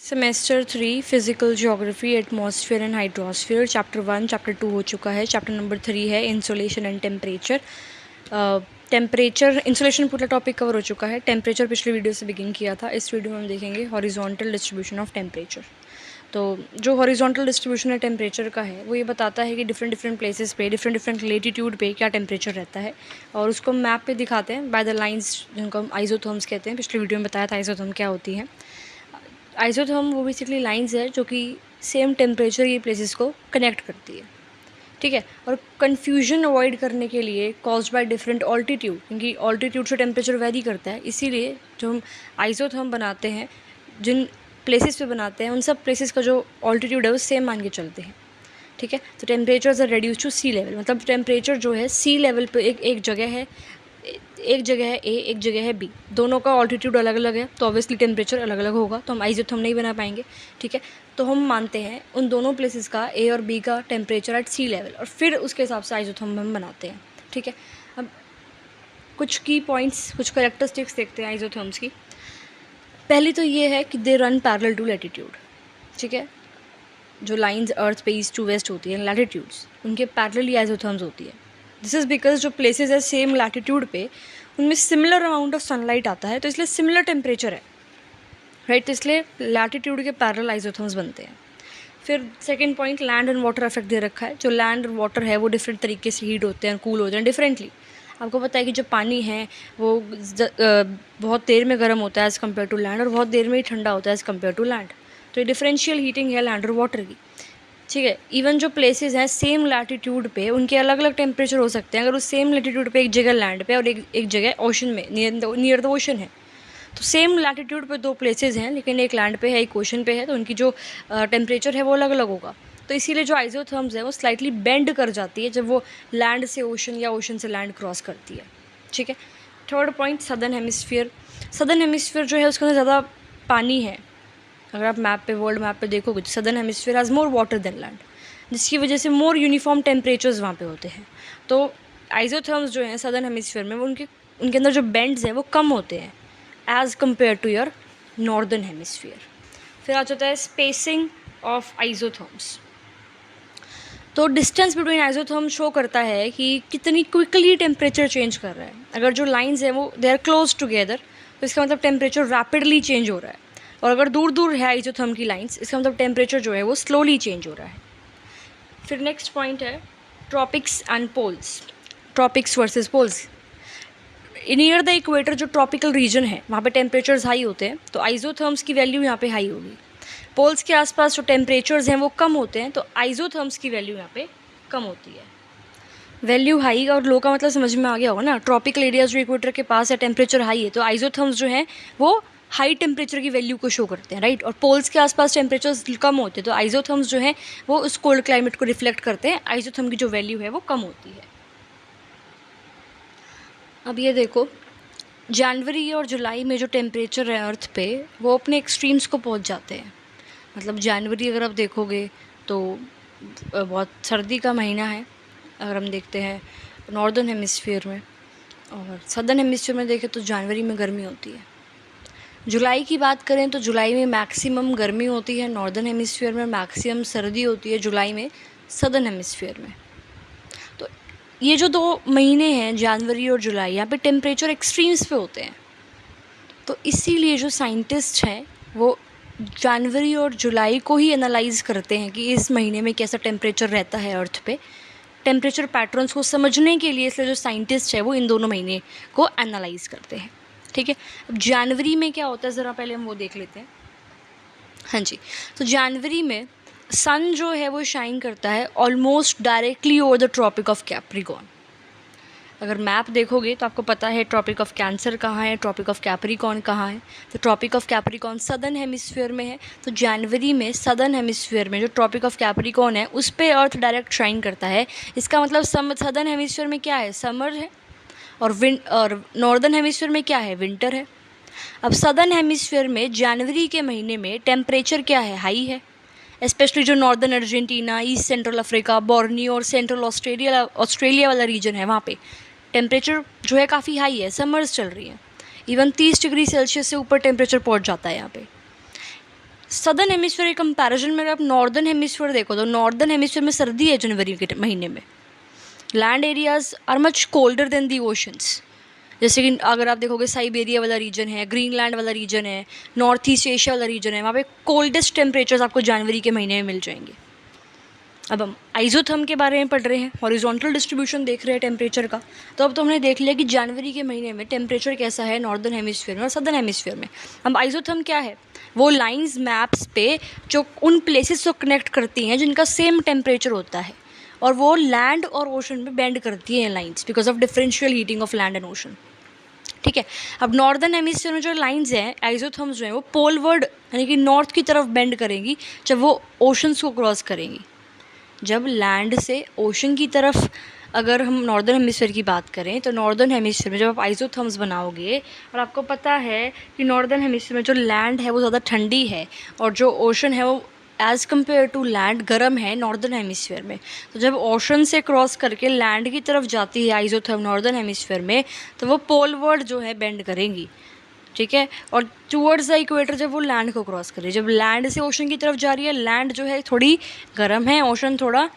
Semester 3 physical geography atmosphere and hydrosphere chapter 1 chapter 2 हो चुका है। चैप्टर नंबर 3 है insolation and temperature. Temperature insolation पूरा टॉपिक कवर हो चुका है। टेम्परेचर पिछले वीडियो से बिगिन किया था। इस वीडियो में हम देखेंगे हॉरिजॉन्टल डिस्ट्रीब्यूशन ऑफ टेम्परेचर। तो जो हॉरिजॉन्टल डिस्ट्रीब्यूशन है टेम्परेचर का है वो ये बताता है कि डिफरेंट प्लेसेस पे डिफरेंट लेटीट्यूड पे क्या टेम्परेचर रहता है, और उसको मैप पे दिखाते हैं बाय द लाइंस, जिनको हम आइसोथर्म्स कहते हैं। पिछले वीडियो में बताया था आइसोथर्म क्या होती है। आइसोथर्म वो बेसिकली लाइंस है जो कि सेम टेम्परेचर की प्लेसेस को कनेक्ट करती है, ठीक है। और कन्फ्यूजन अवॉइड करने के लिए कॉज्ड बाय डिफरेंट ऑल्टीट्यूड, क्योंकि ऑल्टीट्यूड से टेम्परेचर वेरी करता है, इसीलिए जो हम आइसोथर्म बनाते हैं, जिन प्लेसेस पे बनाते हैं उन सब प्लेसेस का जो ऑल्टीट्यूड है वो सेम मान के चलते हैं, ठीक है। तो temperature are reduce to sea level, मतलब टेम्परेचर जो है सी लेवल पे एक जगह है, एक जगह है ए, एक जगह है बी, दोनों का ऑल्टीट्यूड अलग अलग है, तो ऑब्वियसली टेम्परेचर अलग अलग होगा, तो हम आइसोथर्म नहीं बना पाएंगे, ठीक है। तो हम मानते हैं उन दोनों प्लेसेस का ए और बी का टेम्परेचर एट सी लेवल, और फिर उसके हिसाब से आइसोथर्म हम बनाते हैं, ठीक है। अब कुछ की पॉइंट्स, कुछ कैरेक्टरिस्टिक्स देखते हैं आइसोथर्म्स की। पहली तो ये है कि they run parallel to latitude, ठीक है। जो लाइंस अर्थ पे ईस्ट टू वेस्ट होती हैं लैटिट्यूड्स, उनके पैरेलली आइसोथर्म्स होती है। दिस इज़ बिकॉज जो प्लेसेस है सेम लैटिट्यूड पे उनमें सिमिलर अमाउंट ऑफ सनलाइट आता है, तो इसलिए सिमिलर टेम्परेचर है, राइट। तो इसलिए लैटिट्यूड के पैरेलल आइसोथर्म्स बनते हैं। फिर second point, land and water effect दे रखा है। जो लैंड और वाटर है वो डिफरेंट तरीके से हीट होते हैं, कूल होते हैं डिफरेंटली। आपको पता है कि जो पानी है वो बहुत देर में गर्म होता है एज़ कम्पेयर टू लैंड, और बहुत देर में ही ठंडा होता है एज़ कम्पेयर टू लैंड। तो ये डिफरेंशियल हीटिंग है लैंड और वाटर की, ठीक है। इवन जो प्लेसेस हैं सेम लैटिट्यूड पे उनके अलग अलग टेम्परेचर हो सकते हैं। अगर उस सेम लैटिट्यूड पे एक जगह लैंड पे और एक जगह ओशन में नियर द ओशन है, तो सेम लैटिट्यूड पे दो प्लेसेस हैं लेकिन एक लैंड पे है एक ओशन पे है, तो उनकी जो टेम्परेचर है वो अलग अलग होगा। तो इसीलिए जो आइसोथर्म्स है वो स्लाइटली बेंड कर जाती है जब वो लैंड से ओशन या ओशन से लैंड क्रॉस करती है, ठीक है। Third point, southern hemisphere. Southern hemisphere जो है उसके अंदर ज़्यादा पानी है। अगर आप मैप पे, वर्ल्ड मैप पे देखोगे तो southern hemisphere has more water than land, जिसकी वजह से मोर यूनिफॉर्म टेम्परेचर्स वहाँ पे होते हैं। तो आइसोथर्म्स जो हैं सदर्न हेमिस्फीयर में वो उनके अंदर जो बेंड्स हैं वो कम होते हैं as compare to your northern hemisphere. फिर आ जाता है स्पेसिंग ऑफ आइसोथर्म्स। तो डिस्टेंस बिटवीन आइसोथर्म शो करता है कि कितनी क्विकली टेम्परेचर चेंज कर रहा है। अगर जो लाइंस हैं वो दे आर क्लोज टुगेदर, तो इसका मतलब टेम्परेचर रैपिडली चेंज हो रहा है, और अगर दूर दूर है आइसोथर्म की लाइंस, इसका मतलब टेम्परेचर जो है वो स्लोली चेंज हो रहा है। फिर नेक्स्ट पॉइंट है tropics and poles, tropics versus poles. Near the equator जो ट्रॉपिकल रीजन है वहाँ पे टेम्परेचर्स हाई होते हैं, तो आइसोथर्म्स की वैल्यू यहाँ पे हाई होगी। पोल्स के आसपास जो टेम्परेचर्स हैं वो कम होते हैं, तो आइसोथर्म्स की वैल्यू यहाँ पे कम होती है। वैल्यू हाई और लो का मतलब समझ में आ गया होगा ना। ट्रॉपिकल एरियाज जो इक्वेटर के पास है टेम्परेचर हाई है, तो आइसोथर्म्स जो हैं वो हाई टेम्परेचर की वैल्यू को शो करते हैं, राइट। और पोल्स के आसपास टेम्परेचर्स कम होते हैं, तो आइसोथर्म्स जो हैं वो उस कोल्ड क्लाइमेट को रिफ्लेक्ट करते हैं, आइसोथर्म की जो वैल्यू है वो कम होती है। अब ये देखो, जनवरी और जुलाई में जो टेम्परेचर है अर्थ पे वो अपने एक्सट्रीम्स को पहुंच जाते हैं। मतलब जनवरी अगर आप देखोगे तो बहुत सर्दी का महीना है अगर हम देखते हैं नॉर्दर्न हेमिस्फीयर में, और सदर्न हेमिस्फीयर में देखें तो जनवरी में गर्मी होती है। जुलाई की बात करें तो जुलाई में मैक्सिमम गर्मी होती है नॉर्दर्न हेमिस्फीयर में, मैक्सिमम सर्दी होती है जुलाई में सदर्न हेमिस्फीयर में। तो ये जो 2 महीने हैं जनवरी और जुलाई, यहाँ पे टेम्परेचर एक्सट्रीम्स पे होते हैं, तो इसीलिए जो साइंटिस्ट हैं वो जनवरी और जुलाई को ही एनालाइज करते हैं कि इस महीने में कैसा टेम्परेचर रहता है अर्थ पे। टेम्परेचर पैटर्न्स को समझने के लिए इसलिए जो साइंटिस्ट है वो इन दोनों महीने को एनालाइज करते हैं, ठीक है। अब जनवरी में क्या होता है ज़रा पहले हम वो देख लेते हैं। हाँ जी, तो जनवरी में सन जो है वो शाइन करता है almost directly over the tropic of Capricorn. अगर मैप देखोगे तो आपको पता है ट्रॉपिक ऑफ कैंसर कहाँ है, ट्रॉपिक ऑफ कैप्रिकॉर्न कहाँ है। तो tropic of Capricorn southern hemisphere में है, तो जनवरी में सदर्न हेमिस्फीयर में जो ट्रॉपिक ऑफ कैप्रिकॉर्न है उस पे अर्थ डायरेक्ट शाइन करता है। इसका मतलब सदर्न हेमिस्फीयर में क्या है, समर है, और नॉर्दर्न हेमिस्फीयर में क्या है, विंटर है। अब सदर्न हेमिस्फीयर में जनवरी के महीने में टेम्परेचर क्या है, हाई है, स्पेशली जो northern Argentina, east central Africa, Borneo और सेंट्रल ऑस्ट्रेलिया वाला रीजन है, वहाँ पे टेम्परेचर जो है काफ़ी हाई है, समर्स चल रही है, इवन 30 डिग्री सेल्सियस से ऊपर टेम्परेचर पहुँच जाता है यहाँ पे। सदर्न हेमिस्फीयर के कंपैरिजन में अगर आप नॉर्दर्न हेमिस्फीयर देखो तो नॉर्दर्न हेमिस्फीयर में सर्दी है जनवरी के महीने में। Land areas are much colder than the oceans. जैसे कि अगर आप देखोगे साइबेरिया वाला रीजन है, ग्रीनलैंड वाला रीजन है, नॉर्थ ईस्ट एशिया वाला रीजन है, वहाँ पे कोल्डेस्ट टेम्परेचर्स आपको जनवरी के महीने में मिल जाएंगे। अब हम आइजोथर्म के बारे में पढ़ रहे हैं, हॉरिजॉन्टल डिस्ट्रीब्यूशन देख रहे हैं टेम्परेचर का। तो अब तो हमने देख लिया कि जनवरी के महीने में टेम्परेचर कैसा है नॉर्दर्न हेमिस्फीयर में और सदर्न हेमिस्फीयर में। अब आइजोथर्म क्या है? वो लाइंस मैप्स पे जो उन प्लेसेस को कनेक्ट करती हैं जिनका सेम टेम्परेचर होता है, और वो लैंड और ओशन में बेंड करती है lines because of differential heating of land and ocean. ठीक है। अब नॉर्दर्न हेमिस्फीयर में जो लाइंस हैं आइजोथर्म्स जो हैं वो पोलवर्ड यानी कि नॉर्थ की तरफ बेंड करेंगी जब वो ओशंस को क्रॉस करेंगी। जब लैंड से ओशन की तरफ अगर हम नॉर्दर्न हेमिस्फीयर की बात करें तो नॉर्दर्न हेमिस्फीयर में जब आप आइजोथर्म्स बनाओगे और आपको पता है कि नॉर्दर्न हेमिस्फीयर में जो लैंड है वो ज़्यादा ठंडी है और जो ओशन है वो एज़ कम्पेयर टू लैंड गर्म है नॉर्दर्न हेमिस्फीयर में। तो जब ओशन से क्रॉस करके लैंड की तरफ जाती है आइजोथर्म नॉर्दर्न हेमिस्फीयर में तो वो पोलवर्ड जो है बेंड करेंगी। ठीक है। और टूवर्ड्स द इक्वेटर जब वो लैंड को क्रॉस करे, जब लैंड से ओशन की तरफ जा रही है, लैंड जो है थोड़ी गर्म है, ओशन थोड़ा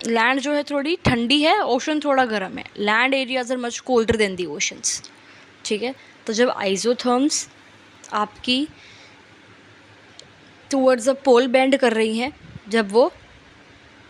लैंड जो है थोड़ी ठंडी है, ओशन थोड़ा गर्म है। Land areas are much colder than the oceans. ठीक है। तो जब आइजोथर्म्स आपकी टूवर्ड्स द पोल बेंड कर रही हैं, जब वो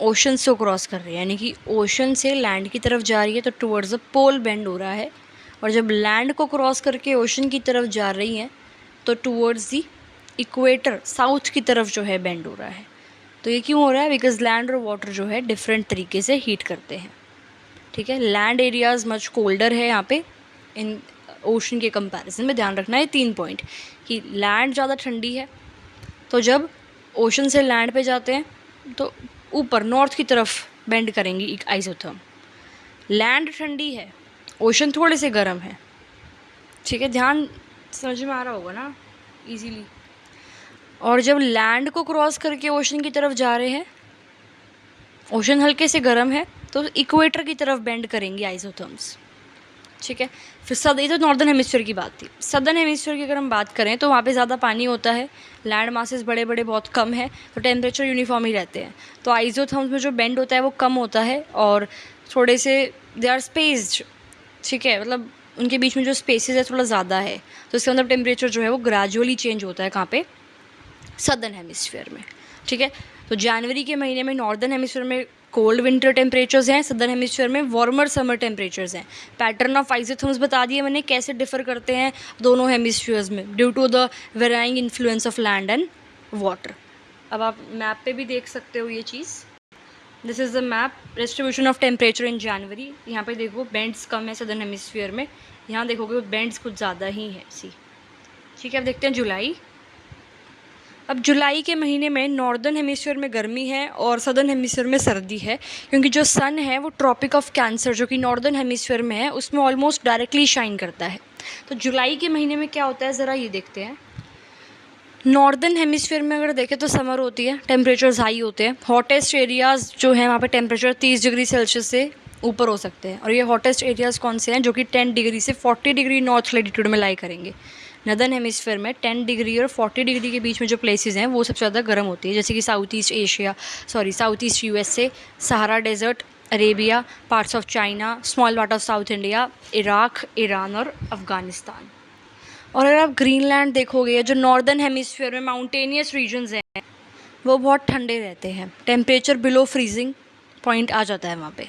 ओशन से क्रॉस कर रही है यानी कि ओशन से लैंड की तरफ जा रही है तो टूवर्ड्स द पोल बेंड हो रहा है, और जब लैंड को क्रॉस करके ओशन की तरफ जा रही हैं तो टूवर्ड्स दी इक्वेटर साउथ की तरफ जो है बेंड हो रहा है। तो ये क्यों हो रहा है? बिकॉज लैंड और वाटर जो है डिफरेंट तरीके से हीट करते हैं। ठीक है। लैंड एरियाज मच कोल्डर है यहाँ पे इन ओशन के कंपैरिजन में। ध्यान रखना है 3 पॉइंट कि लैंड ज़्यादा ठंडी है, तो जब ओशन से लैंड पे जाते हैं तो ऊपर नॉर्थ की तरफ बेंड करेंगी एक आइजोथर्म। लैंड ठंडी है, ओशन थोड़े से गर्म है। ठीक है। ध्यान समझ में आ रहा होगा ना इजीली। और जब लैंड को क्रॉस करके ओशन की तरफ जा रहे हैं, ओशन हल्के से गर्म है तो इक्वेटर की तरफ बेंड करेंगी आइसोथर्म्स। ठीक है। फिर ये तो नॉर्दर्न हेमिस्फीयर की बात थी। सदर्न हेमिस्फीयर की अगर हम बात करें तो वहाँ पे ज़्यादा पानी होता है, लैंड मासेस बड़े बड़े बहुत कम है, तो टेम्परेचर यूनिफॉर्म ही रहते हैं। तो आइसोथर्म्स में जो बेंड होता है वो कम होता है और थोड़े से दे आर स्पेस्ड। ठीक है। मतलब उनके बीच में जो स्पेसेस है थोड़ा ज़्यादा है, तो इसका मतलब टेम्परेचर जो है वो ग्रेजुअली चेंज होता है। कहाँ पे? सदर्न हेमिस्फीयर में। ठीक है। तो जनवरी के महीने में नॉर्दर्न हेमिस्फीयर में कोल्ड विंटर टेम्परेचर्स हैं, सदर्न हेमिस्फीयर में वार्मर समर टेम्परेचर्स हैं। पैटर्न ऑफ आइसोथर्म्स बता दिए मैंने कैसे डिफर करते हैं दोनों हेमिस्फीयर्स में due to the varying influence of land and water. अब आप मैप पे भी देख सकते हो ये चीज़। This is the map distribution of temperature in January. यहाँ पे देखो बेंड्स कम है सदर्न हेमिस्फीयर में, यहाँ देखोगे बेंड्स कुछ ज़्यादा ही है सी। ठीक है। अब देखते हैं जुलाई। अब जुलाई के महीने में नॉर्दर्न हेमिस्फीयर में गर्मी है और सदर्न हेमिस्फीयर में सर्दी है, क्योंकि जो सन है वो ट्रॉपिक ऑफ कैंसर जो कि नॉर्दर्न हेमिस्फीयर में है उसमें ऑलमोस्ट डायरेक्टली शाइन करता है। तो जुलाई के महीने में क्या होता है ज़रा ये देखते हैं। नॉर्दर्न हेमिस्फीयर में अगर देखें तो समर होती है, टेम्परेचर्स हाई होते हैं। हॉटेस्ट एरियाज़ जो हैं वहाँ पे टेम्परेचर 30 डिग्री सेल्सियस से ऊपर हो सकते हैं, और ये हॉटेस्ट एरियाज़ कौन से हैं? जो कि 10 डिग्री से 40 डिग्री नॉर्थ लैटिट्यूड में लाई करेंगे। नदर्न हेमिस्फीयर में 10 डिग्री और 40 डिग्री के बीच में जो प्लेसेस हैं वो सबसे ज़्यादा गर्म होती है, जैसे कि south east USA, Sahara desert, Arabia, parts of China, small part of South India, Iraq, Iran और अफ़गानिस्तान। और अगर आप ग्रीनलैंड देखोगे, जो नॉर्दर्न हेमिस्फीयर में माउंटेनियस रीजन्स हैं वो बहुत ठंडे रहते हैं, टेम्परेचर बिलो फ्रीजिंग पॉइंट आ जाता है वहाँ पे।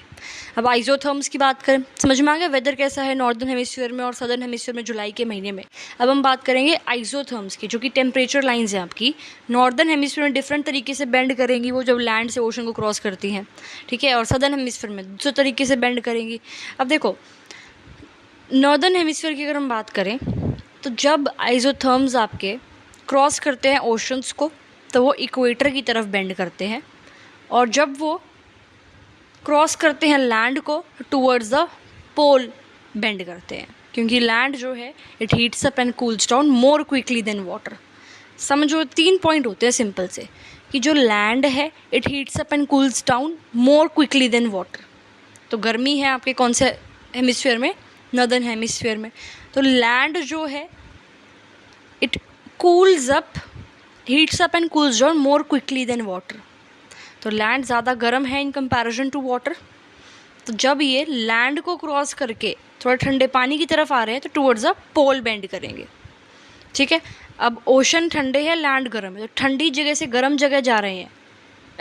अब आइसोथर्म्स की बात करें, समझ में आ गया वेदर कैसा है नॉर्दर्न हेमिस्फीयर में और सदर्न हेमिस्फीयर में जुलाई के महीने में। अब हम बात करेंगे आइसोथर्म्स की, जो कि टेम्परेचर लाइंस हैं आपकी। नॉर्दर्न हेमिस्फीयर में डिफरेंट तरीके से बेंड करेंगी वो जब लैंड से ओशन को क्रॉस करती हैं। ठीक है। और सदर्न हेमिस्फीयर में दूसरे तरीके से बेंड करेंगी। अब देखो नॉर्दर्न हेमिस्फीयर की अगर हम बात करें तो जब आइसोथर्म्स आपके क्रॉस करते हैं ओशंस को तो वो इक्वेटर की तरफ बेंड करते हैं, और जब वो क्रॉस करते हैं लैंड को टूवर्ड्स द पोल बेंड करते हैं, क्योंकि लैंड जो है it heats up and cools down more quickly than water. समझो 3 पॉइंट होते हैं सिंपल से कि जो लैंड है it heats up and cools down more quickly than water. तो गर्मी है आपके कौन से हेमिस्फीयर में? नॉर्दर्न हेमिस्फीयर में। तो लैंड जो है it cools up, heats up and cools down more quickly than water. तो लैंड ज़्यादा गर्म है इन कंपैरिजन टू वाटर। तो जब ये लैंड को क्रॉस करके थोड़ा ठंडे पानी की तरफ आ रहे हैं तो टुवर्ड्स अ पोल बेंड करेंगे, ठीक है। अब ओशन ठंडे है, लैंड गर्म है, तो ठंडी जगह से गर्म जगह जा रहे हैं,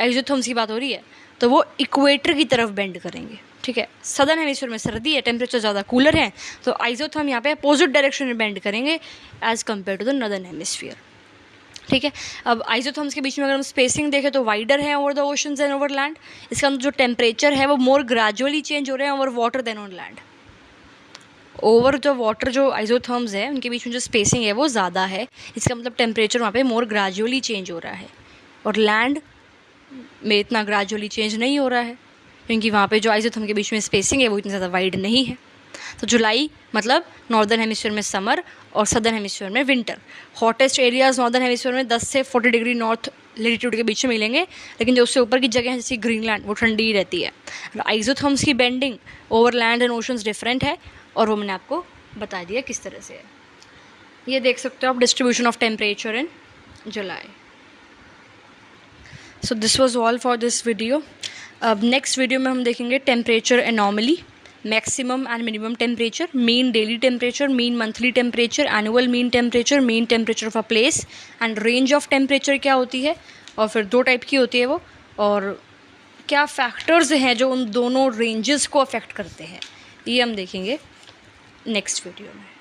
एक्सोथर्म्स की बात हो रही है, तो वो इक्वेटर की तरफ बेंड करेंगे, ठीक है। सदर्न हेमिस्फीयर में सर्दी है, टेम्परेचर ज़्यादा कूलर है, तो आइसोथर्म यहाँ पे अपोजिट डायरेक्शन में बेंड करेंगे as compare to the northern hemisphere, ठीक है। अब आइसोथर्म्स के बीच में अगर हम स्पेसिंग देखें तो वाइडर है over the oceans and over land. इसका मतलब जो टेम्परेचर है वो मोर ग्रेजुअली चेंज हो रहे हैं over water than on land. Over जो वाटर जो आइसोथर्म्स है उनके बीच में जो स्पेसिंग है वो ज़्यादा है, इसका मतलब टेम्परेचर वहाँ पे मोर ग्रेजुअली चेंज हो रहा है, और लैंड में इतना ग्रेजुअली चेंज नहीं हो रहा है क्योंकि वहाँ पे जो आइसोथर्म के बीच में स्पेसिंग है वो इतनी ज़्यादा वाइड नहीं है। तो जुलाई मतलब नॉर्दर्न हेमिस्फीयर में समर और सदर्न हेमिस्फीयर में winter. Hottest areas northern hemisphere में 10 से 40 डिग्री नॉर्थ लेटीट्यूड के बीच में मिलेंगे, लेकिन जो उससे ऊपर की जगह है जैसे ग्रीनलैंड वो ठंडी ही रहती है। आइसोथर्म्स की bending over land and oceans different है, और वो मैंने आपको बता दिया किस तरह से है। ये देख सकते हो आप distribution of temperature in July. So this was all for this video. अब नेक्स्ट वीडियो में हम देखेंगे temperature anomaly, maximum and minimum temperature, mean daily temperature, mean monthly temperature, annual mean temperature of a place, and range of temperature क्या होती है, और फिर 2 type की होती है वो, और क्या फैक्टर्स हैं जो उन दोनों रेंजेस को अफेक्ट करते हैं, ये हम देखेंगे नेक्स्ट वीडियो में।